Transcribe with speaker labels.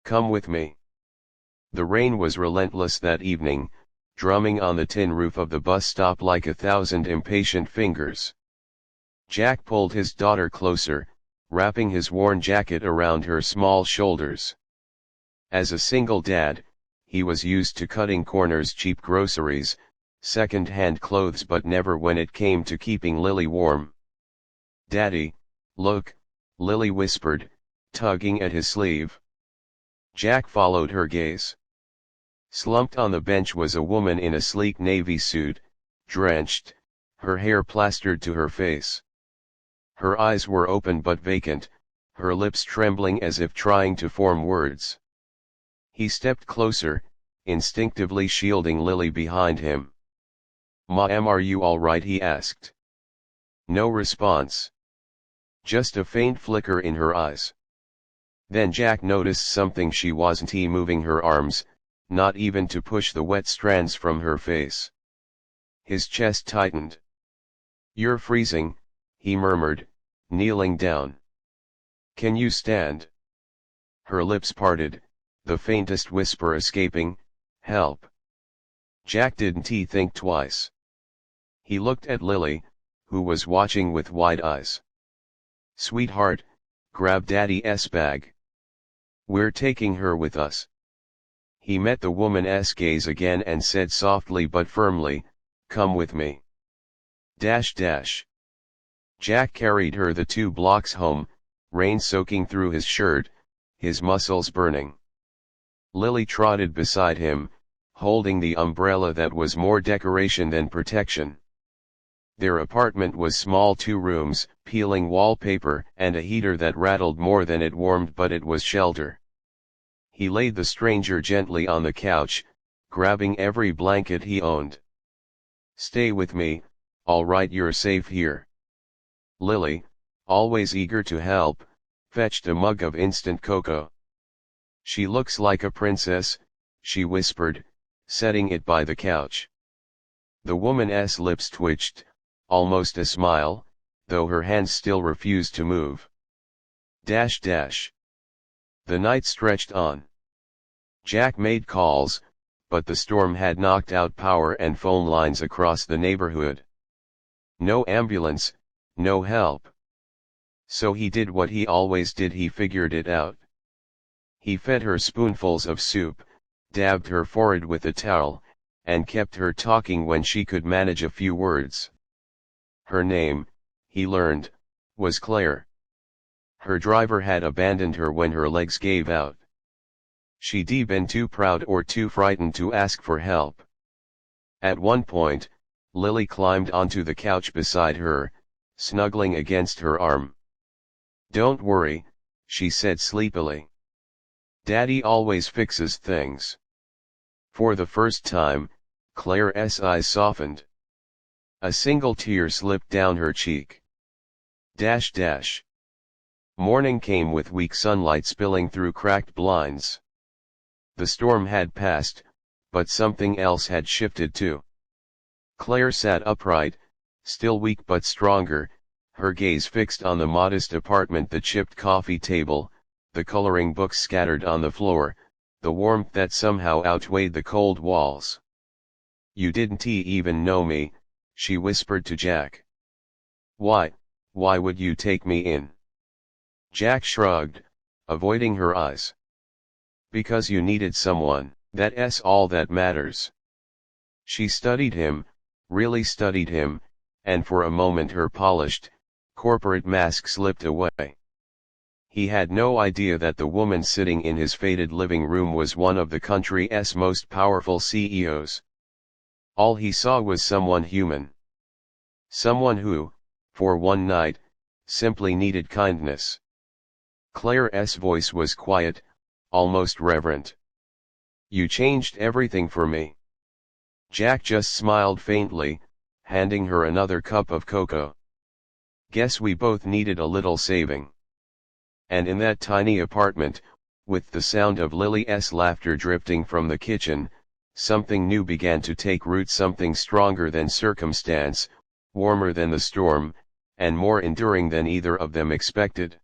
Speaker 1: Come with me. The rain was relentless that evening, drumming on the tin roof of the bus stop like 1,000 impatient fingers. Jack pulled his daughter closer, wrapping his worn jacket around her small shoulders. As a single dad, he was used to cutting corners, cheap groceries, second-hand clothes, but never when it came to keeping Lily warm. "Daddy, look," Lily whispered, tugging at his sleeve. Jack followed her gaze. Slumped on the bench was a woman in a sleek navy suit, drenched, her hair plastered to her face. Her eyes were open but vacant, her lips trembling as if trying to form words. He stepped closer, instinctively shielding Lily behind him. "Ma'am, are you all right?" he asked. No response. Just a faint flicker in her eyes. Then Jack noticed something. She wasn't moving her arms, not even to push the wet strands from her face. His chest tightened. "You're freezing," he murmured, kneeling down. "Can you stand?" Her lips parted, the faintest whisper escaping, "Help." Jack didn't think twice. He looked at Lily, who was watching with wide eyes. "Sweetheart, grab Daddy's bag. We're taking her with us." He met the woman's gaze again and said softly but firmly, "Come with me." Jack carried her the 2 blocks home, rain soaking through his shirt, his muscles burning. Lily trotted beside him, holding the umbrella that was more decoration than protection. Their apartment was small, 2 rooms, peeling wallpaper, and a heater that rattled more than it warmed, but it was shelter. He laid the stranger gently on the couch, grabbing every blanket he owned. "Stay with me, all right? You're safe here." Lily, always eager to help, fetched a mug of instant cocoa. "She looks like a princess," she whispered, setting it by the couch. The woman's lips twitched, almost a smile, though her hands still refused to move. The night stretched on. Jack made calls, but the storm had knocked out power and phone lines across the neighborhood. No ambulance, no help. So he did what he always did. He figured it out. He fed her spoonfuls of soup, dabbed her forehead with a towel, and kept her talking when she could manage a few words. Her name, he learned, was Claire. Her driver had abandoned her when her legs gave out. She'd been too proud or too frightened to ask for help. At one point, Lily climbed onto the couch beside her, snuggling against her arm. "Don't worry," she said sleepily. "Daddy always fixes things." For the first time, Claire's eyes softened. A single tear slipped down her cheek. Morning came with weak sunlight spilling through cracked blinds. The storm had passed, but something else had shifted too. Claire sat upright, still weak but stronger, her gaze fixed on the modest apartment, the chipped coffee table, the coloring books scattered on the floor, the warmth that somehow outweighed the cold walls. "You didn't even know me," she whispered to Jack. Why would you take me in?" Jack shrugged, avoiding her eyes. "Because you needed someone, that's all that matters." She studied him, really studied him, and for a moment her polished, corporate mask slipped away. He had no idea that the woman sitting in his faded living room was one of the country's most powerful CEOs. All he saw was someone human. Someone who, for one night, simply needed kindness. Claire's voice was quiet, almost reverent. "You changed everything for me." Jack just smiled faintly, handing her another cup of cocoa. "Guess we both needed a little saving." And in that tiny apartment, with the sound of Lily's laughter drifting from the kitchen, something new began to take root, something stronger than circumstance, warmer than the storm, and more enduring than either of them expected.